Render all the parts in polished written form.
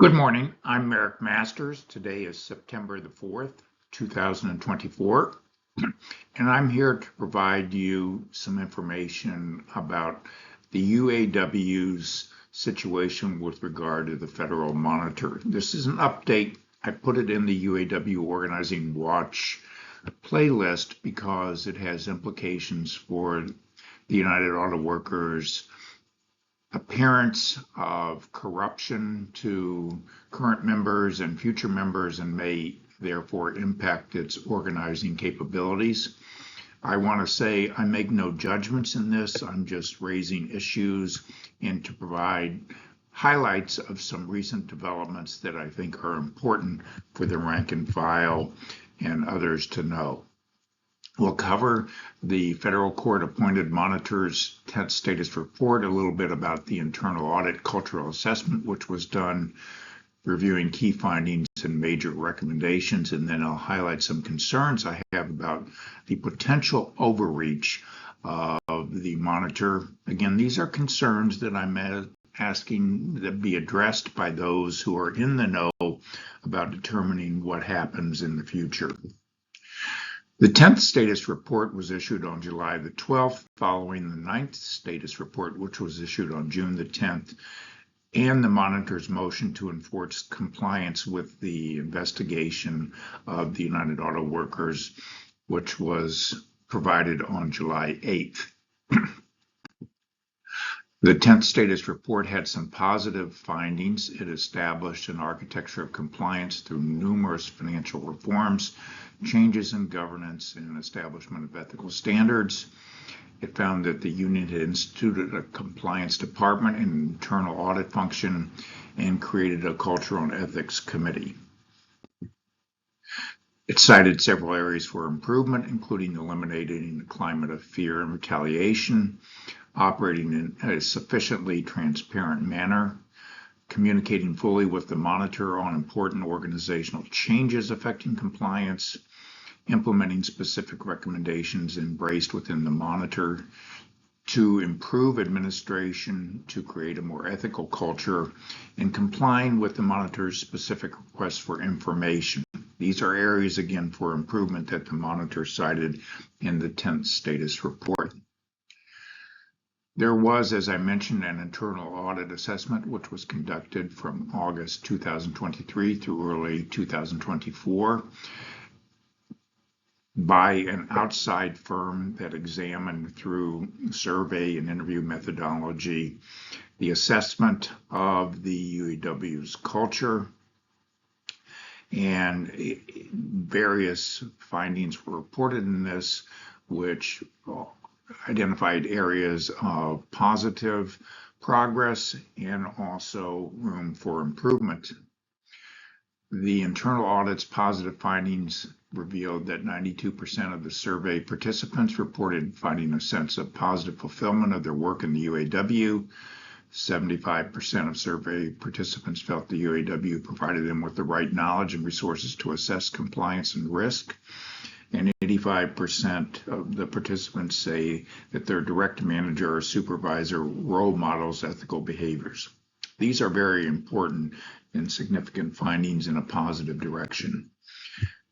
Good morning. I'm Merrick Masters. Today is September the 4th, 2024, and I'm here to provide you some information about the UAW's situation with regard to the Federal Monitor. This is an update. I put it in the UAW Organizing Watch playlist because it has implications for the United Auto Workers appearance of corruption to current members and future members and may therefore impact its organizing capabilities. I want to say I make no judgments in this. I'm just raising issues and to provide highlights of some recent developments that I think are important for the rank and file and others to know. We'll cover the federal court appointed monitor's 10th status report, a little bit about the internal audit cultural assessment, which was done, reviewing key findings and major recommendations, and then I'll highlight some concerns I have about the potential overreach of the monitor. Again, these are concerns that I'm asking that be addressed by those who are in the know about determining what happens in the future. The 10th status report was issued on July the 12th, following the 9th status report, which was issued on June the 10th, and the monitor's motion to enforce compliance with the investigation of the United Auto Workers, which was provided on July 8th. The 10th status report had some positive findings. It established an architecture of compliance through numerous financial reforms, changes in governance, and establishment of ethical standards. It found that the union had instituted a compliance department and internal audit function and created a cultural and ethics committee. It cited several areas for improvement, including eliminating the climate of fear and retaliation, operating in a sufficiently transparent manner, communicating fully with the monitor on important organizational changes affecting compliance, implementing specific recommendations embraced within the monitor to improve administration, to create a more ethical culture, and complying with the monitor's specific requests for information. These are areas, again, for improvement that the monitor cited in the 10th status report. There was, as I mentioned, an internal audit assessment, which was conducted from August 2023 through early 2024 by an outside firm that examined through survey and interview methodology the assessment of the UAW's culture, and various findings were reported in this, which identified areas of positive progress and also room for improvement. The internal audit's positive findings revealed that 92% of the survey participants reported finding a sense of positive fulfillment of their work in the UAW. 75% of survey participants felt the UAW provided them with the right knowledge and resources to assess compliance and risk. And 85% of the participants say that their direct manager or supervisor role models ethical behaviors. These are very important and significant findings in a positive direction.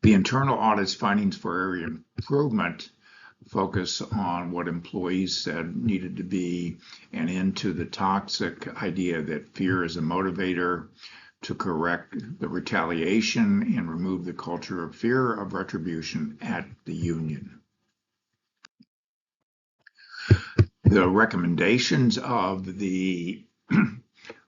The internal audit's findings for area improvement focus on what employees said needed to be an end to the toxic idea that fear is a motivator, to correct the retaliation and remove the culture of fear of retribution at the union. The recommendations of the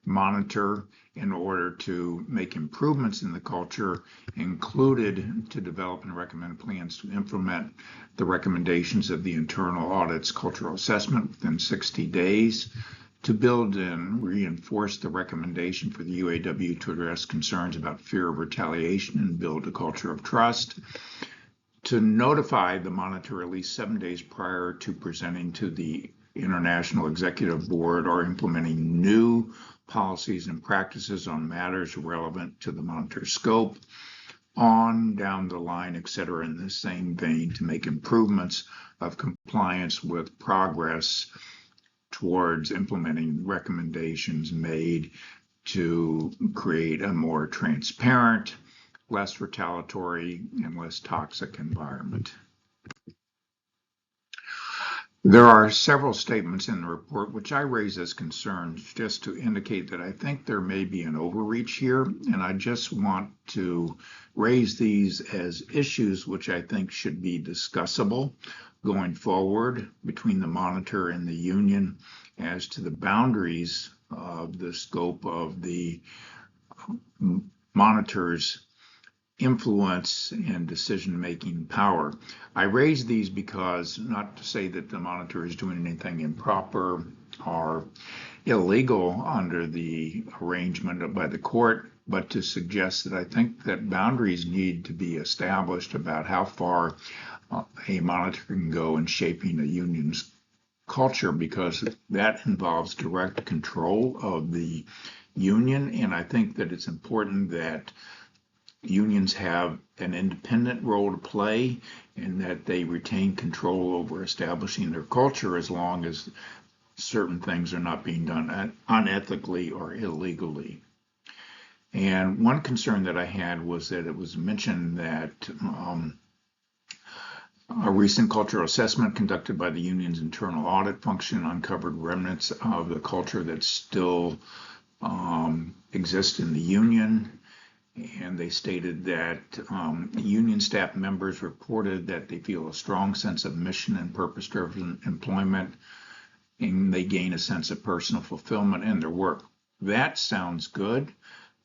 monitor in order to make improvements in the culture included to develop and recommend plans to implement the recommendations of the internal audit's cultural assessment within 60 days, to build and reinforce the recommendation for the UAW to address concerns about fear of retaliation and build a culture of trust, to notify the monitor at least 7 days prior to presenting to the International Executive Board or implementing new policies and practices on matters relevant to the monitor scope, on down the line, etc., in the same vein, to make improvements of compliance with progress towards implementing recommendations made to create a more transparent, less retaliatory, and less toxic environment. There are several statements in the report which I raise as concerns just to indicate that I think there may be an overreach here, and I just want to raise these as issues which I think should be discussable going forward between the monitor and the union as to the boundaries of the scope of the monitor's influence and decision-making power. I raise these because, not to say that the monitor is doing anything improper or illegal under the arrangement by the court, but to suggest that I think that boundaries need to be established about how far a monitor can go in shaping a union's culture, because that involves direct control of the union, and I think that it's important that unions have an independent role to play and that they retain control over establishing their culture as long as certain things are not being done unethically or illegally. And one concern that I had was that it was mentioned that a recent cultural assessment conducted by the union's internal audit function uncovered remnants of the culture that still exists in the union. And they stated that union staff members reported that they feel a strong sense of mission and purpose-driven employment, and they gain a sense of personal fulfillment in their work. That sounds good,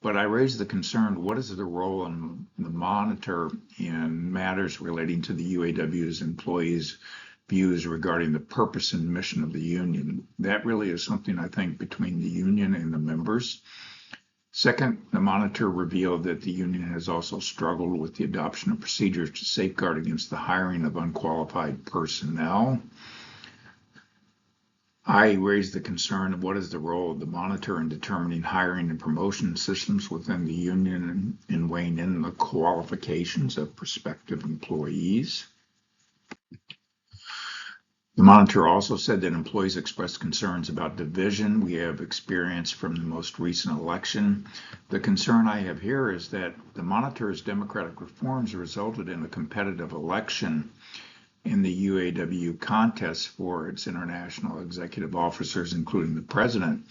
but I raise the concern, what is the role in the monitor in matters relating to the UAW's employees' views regarding the purpose and mission of the union? That really is something I think between the union and the members. Second, the monitor revealed that the union has also struggled with the adoption of procedures to safeguard against the hiring of unqualified personnel. I raised the concern of what is the role of the monitor in determining hiring and promotion systems within the union and weighing in the qualifications of prospective employees. The monitor also said that employees expressed concerns about division we have experienced from the most recent election. The concern I have here is that the monitor's democratic reforms resulted in a competitive election in the UAW contest for its international executive officers, including the president.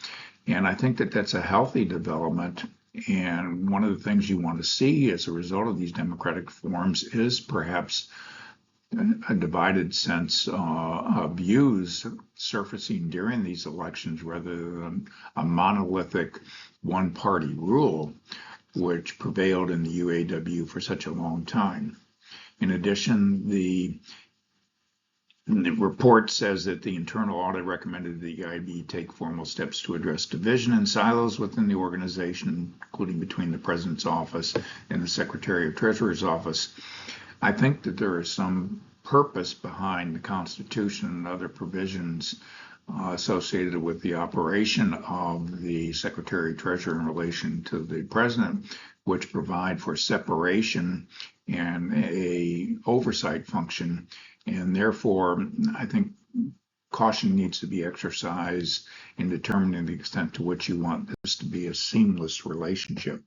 And I think that that's a healthy development. And one of the things you want to see as a result of these democratic reforms is perhaps a divided sense of views surfacing during these elections rather than a monolithic one-party rule which prevailed in the UAW for such a long time. In addition, the report says that the internal audit recommended the EIB take formal steps to address division and silos within the organization, including between the President's office and the Secretary of Treasury's office. I think that there is some purpose behind the Constitution and other provisions associated with the operation of the Secretary of Treasury in relation to the President, which provide for separation and a oversight function. And therefore, I think caution needs to be exercised in determining the extent to which you want this to be a seamless relationship.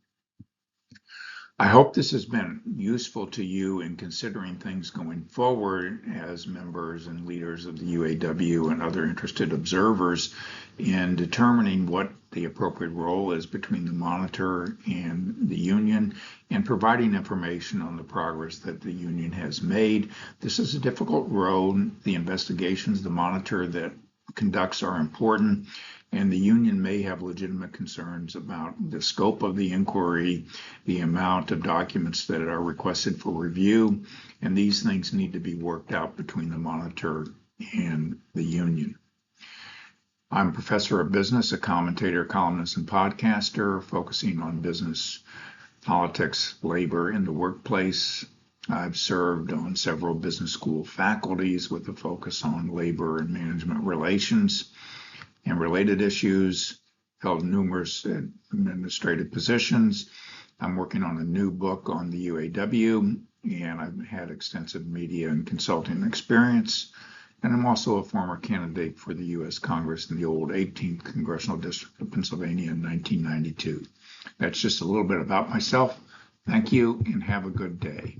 I hope this has been useful to you in considering things going forward as members and leaders of the UAW and other interested observers in determining what the appropriate role is between the monitor and the union and providing information on the progress that the union has made. This is a difficult road. The investigations the monitor that conducts are important, and the union may have legitimate concerns about the scope of the inquiry, the amount of documents that are requested for review, and these things need to be worked out between the monitor and the union. I'm a professor of business, a commentator, columnist, and podcaster, focusing on business, politics, labor, and the workplace. I've served on several business school faculties with a focus on labor and management relations and related issues, held numerous administrative positions. I'm working on a new book on the UAW, and I've had extensive media and consulting experience. and I'm also a former candidate for the U.S. Congress in the old 18th Congressional District of Pennsylvania in 1992. That's just a little bit about myself. Thank you and have a good day.